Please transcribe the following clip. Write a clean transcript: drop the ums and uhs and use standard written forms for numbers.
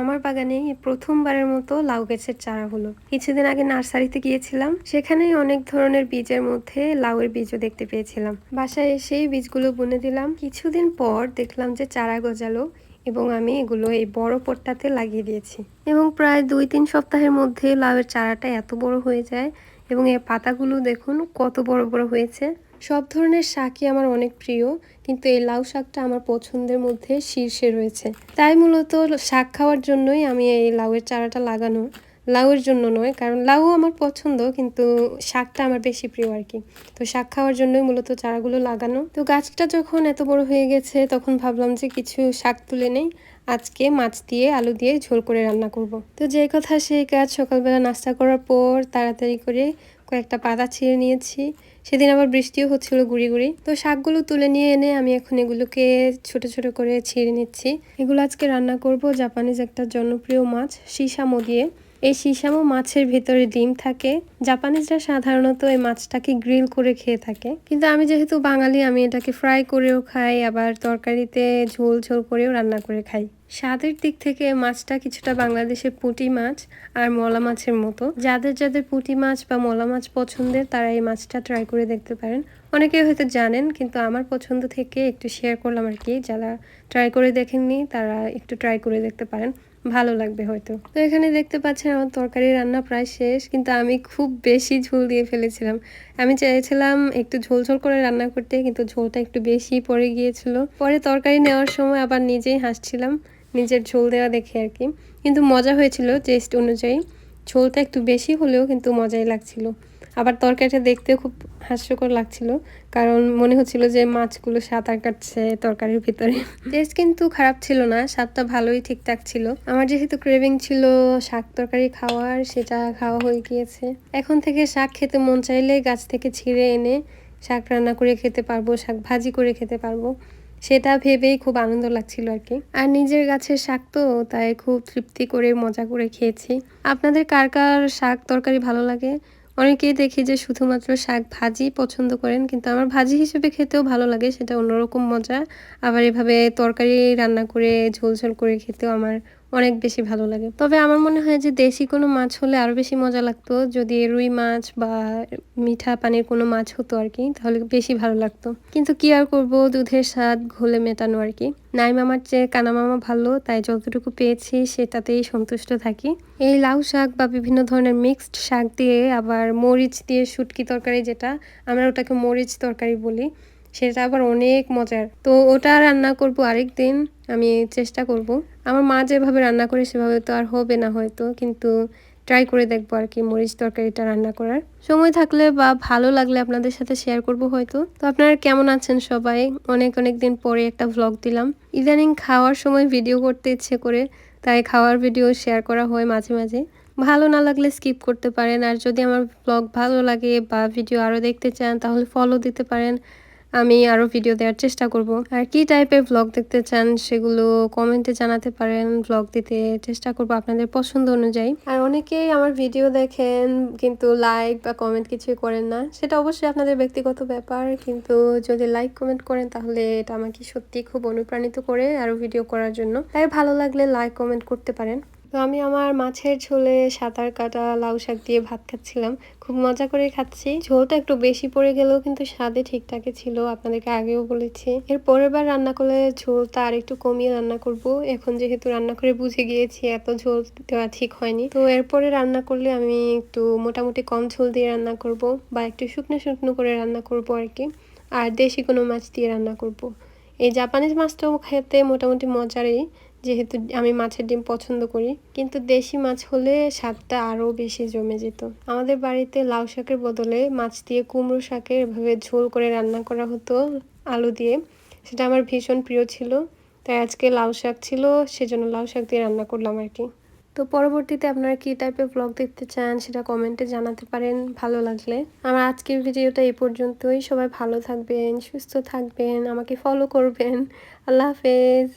আমার বাগানে এই প্রথমবারের মতো লাউ গাছের চারা হলো। কিছুদিন আগে নার্সারিতে গিয়েছিলাম, সেখানেই অনেক ধরনের বীজের মধ্যে লাউয়ের বীজও দেখতে পেয়েছিলাম। বাসায় এসেই বীজগুলো বুনে দিলাম। কিছুদিন পর দেখলাম যে চারা গজালো এবং আমি এগুলো এই বড় পটটাতে লাগিয়ে দিয়েছি এবং প্রায় 2-3 সপ্তাহের মধ্যে লাউয়ের চারাটা এত বড় হয়ে যায় এবং এর পাতাগুলো দেখুন কত বড় বড় হয়েছে। সব ধরনের শাকই আমার অনেক প্রিয়, কিন্তু এই লাউ শাকটা আমার পছন্দের মধ্যে শীর্ষে রয়েছে। তাই মূলত শাক খাওয়ার জন্যই আমি এই লাউয়ের চারাটা লাগানো, লাউয়ের জন্য নয়, কারণ লাউ আমার পছন্দ কিন্তু শাকটা আমার বেশি প্রিয় আর কি। তো শাক খাওয়ার জন্যই মূলত চারাগুলো লাগানো। তো গাছটা যখন এত বড় হয়ে গেছে তখন ভাবলাম যে কিছু শাক তুলে নেই, আজকে মাছ দিয়ে আলু দিয়ে ঝোল করে রান্না করব। তো যে কথা সেই কাজ, সকালবেলা নাস্তা করার পর তাড়াতাড়ি করে কয়েকটা পাতা ছিঁড়ে নিয়েছি। সেদিন আবার বৃষ্টিও হচ্ছিল গুঁড়ি গুঁড়ি। তো শাকগুলো তুলে নিয়ে এনে আমি এখন এগুলোকে ছোট ছোট করে ছিঁড়ে নিচ্ছি। এগুলো আজকে রান্না করব জাপানিজ একটা জনপ্রিয় মাছ শিসামো দিয়ে। এই শিসামো মাছের ভিতরে ডিম থাকে। জাপানিজরা সাধারণত এই মাছটাকে গ্রিল করে খেয়ে থাকে, কিন্তু আমি যেহেতু বাঙালি আমি এটাকে ফ্রাই করেও খাই, আবার তরকারিতে ঝোল ঝোল করেও রান্না করে খাই। স্বাদের দিক থেকে মাছটা কিছুটা বাংলাদেশের পুঁটি মাছ আর মলা মাছের মতো। যাদের যাদের পুঁটি মাছ বা মলা মাছ পছন্দের তারা এই মাছটা ট্রাই করে দেখতে পারেন। অনেকেই হয়তো জানেন, কিন্তু আমার পছন্দ থেকে একটু শেয়ার করলাম আর কি। যারা ট্রাই করে দেখেননি তারা একটু ট্রাই করে দেখতে পারেন, ভালো লাগবে হয়তো। তো এখানে দেখতে পাচ্ছেন আমার তরকারি রান্না প্রায় শেষ, কিন্তু আমি খুব বেশি ঝোল দিয়ে ফেলেছিলাম। আমি চাইছিলাম একটু ঝোল ঝোল করে রান্না করতে, কিন্তু ঝোলটা একটু বেশি পড়ে গিয়েছিল। পরে তরকারি নেওয়ার সময় আবার নিজেই হাসছিলাম নিজের ঝোল দেওয়া দেখে আর কি। কিন্তু মজা হয়েছিল টেস্ট অনুযায়ী। ঝোলটা একটু বেশি হলেও কিন্তু মজাই লাগছিল। আবার তরকারিটা দেখতেও খুব হাস্যকর লাগছিল, কারণ মনে হচ্ছিল যে মাছগুলো সাঁতার কাটছে তরকারির ভিতরে। টেস্ট কিন্তু খারাপ ছিল না, স্বাদটা ভালোই ঠিকঠাক ছিল। আমার যেহেতু ক্রেভিং ছিল শাক তরকারি খাওয়ার, সেটা খাওয়া হয়ে গিয়েছে। এখন থেকে শাক খেতে মন চাইলে গাছ থেকে ছিঁড়ে এনে শাক রান্না করে খেতে পারবো, শাক ভাজি করে খেতে পারবো, সেটা ভেবেই খুব আনন্দ লাগছিল আর কি। আর নিজের গাছের শাক তো, তাই খুব তৃপ্তি করে মজা করে খেয়েছি। আপনাদের কার কার শাক তরকারি ভালো লাগে? অনেকেই দেখি যে শুধুমাত্র শাক ভাজি পছন্দ করেন, কিন্তু আমার ভাজি হিসেবে খেতেও ভালো লাগে, সেটা অন্যরকম মজা। আবার এভাবে তরকারি রান্না করে ঝোল ঝোল করে খেতেও আমার অনেক বেশি ভালো লাগে। তবে আমার মনে হয় যে দেশি কোনো মাছ হলে আরো বেশি মজা লাগতো, যদি রুই মাছ বা মিঠা পানির কোনো মাছ হতো আর কি, তাহলে বেশি ভালো লাগতো। কিন্তু কি আর করব, দুধের স্বাদ ঘোলে মেটানো আর কি। নাই মামার চেয়ে কানা মামা ভালো, তাই যতটুকু পেয়েছি সেটাতেই সন্তুষ্ট থাকি। এই লাউ শাক বা বিভিন্ন ধরনের মিক্সড শাক দিয়ে আবার মরিচ দিয়ে শুটকি তরকারি, যেটা আমরা ওটাকে মরিচ তরকারি বলি, সেটা আবার অনেক মজার। তো ওটা রান্না করব আরেকদিন, আমি চেষ্টা করব। আমার মা যেভাবে রান্না করে সেভাবে তো আর হবে না হয়তো, কিন্তু ট্রাই করে দেখবো আর কি মরিচ তরকারিটা রান্না করার। সময় থাকলে বা ভালো লাগলে আপনাদের সাথে শেয়ার করব হয়তো। তো আপনারা কেমন আছেন সবাই? অনেক অনেক দিন পরে একটা ভ্লগ দিলাম। ইদানিং খাওয়ার সময় ভিডিও করতে ইচ্ছে করে, তাই খাওয়ার ভিডিও শেয়ার করা হয় মাঝে মাঝে। ভালো না লাগলে স্কিপ করতে পারেন, আর যদি আমার ব্লগ ভালো লাগে বা ভিডিও আরও দেখতে চান তাহলে ফলো দিতে পারেন। আমি আরও ভিডিও দেওয়ার চেষ্টা করব। আর কি টাইপের ব্লগ দেখতে চান সেগুলো কমেন্টে জানাতে পারেন, ব্লগ দিতে চেষ্টা করব আপনাদের পছন্দ অনুযায়ী। আর অনেকেই আমার ভিডিও দেখেন কিন্তু লাইক বা কমেন্ট কিছুই করেন না, সেটা অবশ্যই আপনাদের ব্যক্তিগত ব্যাপার, কিন্তু যদি লাইক কমেন্ট করেন তাহলে এটা আমাকে সত্যি খুব অনুপ্রাণিত করে আরও ভিডিও করার জন্য। তাই ভালো লাগলে লাইক কমেন্ট করতে পারেন। তো আমি আমার মাছের ঝোলে সাঁতার কাটা লাউ শাক দিয়ে ভাত খাচ্ছিলাম, খুব মজা করে খাচ্ছি। ঝোলটা একটু বেশি পড়ে গেলেও কিন্তু স্বাদে ঠিকঠাকই ছিল, আপনাদেরকে আগেও বলেছি। এর পরের বার রান্না করলে ঝোলটা আর একটু কমিয়ে রান্না করব। এখন যেহেতু রান্না করে বুঝে গিয়েছি এত ঝোল দেওয়া ঠিক হয়নি, তো এরপরে রান্না করলে আমি একটু মোটামুটি কম ঝোল দিয়ে রান্না করব, বা একটু শুকনো শুকনো করে রান্না করব আর কি। আর দেশি কোনো মাছ দিয়ে রান্না করব। এই জাপানিজ মাছটাও খেতে মোটামুটি মজারই, যেহেতু আমি মাছের ডিম পছন্দ করি, কিন্তু দেশি মাছ হলে স্বাদটা আরও বেশি জমে যেত। আমাদের বাড়িতে লাউ শাকের বদলে মাছ দিয়ে কুমড়ো শাকের এভাবে ঝোল করে রান্না করা হতো আলু দিয়ে, সেটা আমার ভীষণ প্রিয় ছিল। তাই আজকে লাউ শাক ছিল, সেজন্য লাউ শাক দিয়ে রান্না করলাম আর কি। তো পরবর্তীতে আপনারা কী টাইপের ব্লগ দেখতে চান সেটা কমেন্টে জানাতে পারেন ভালো লাগলে। আমার আজকের ভিডিওটা এই পর্যন্তই। সবাই ভালো থাকবেন, সুস্থ থাকবেন, আমাকে ফলো করবেন। আল্লাহ হাফেজ।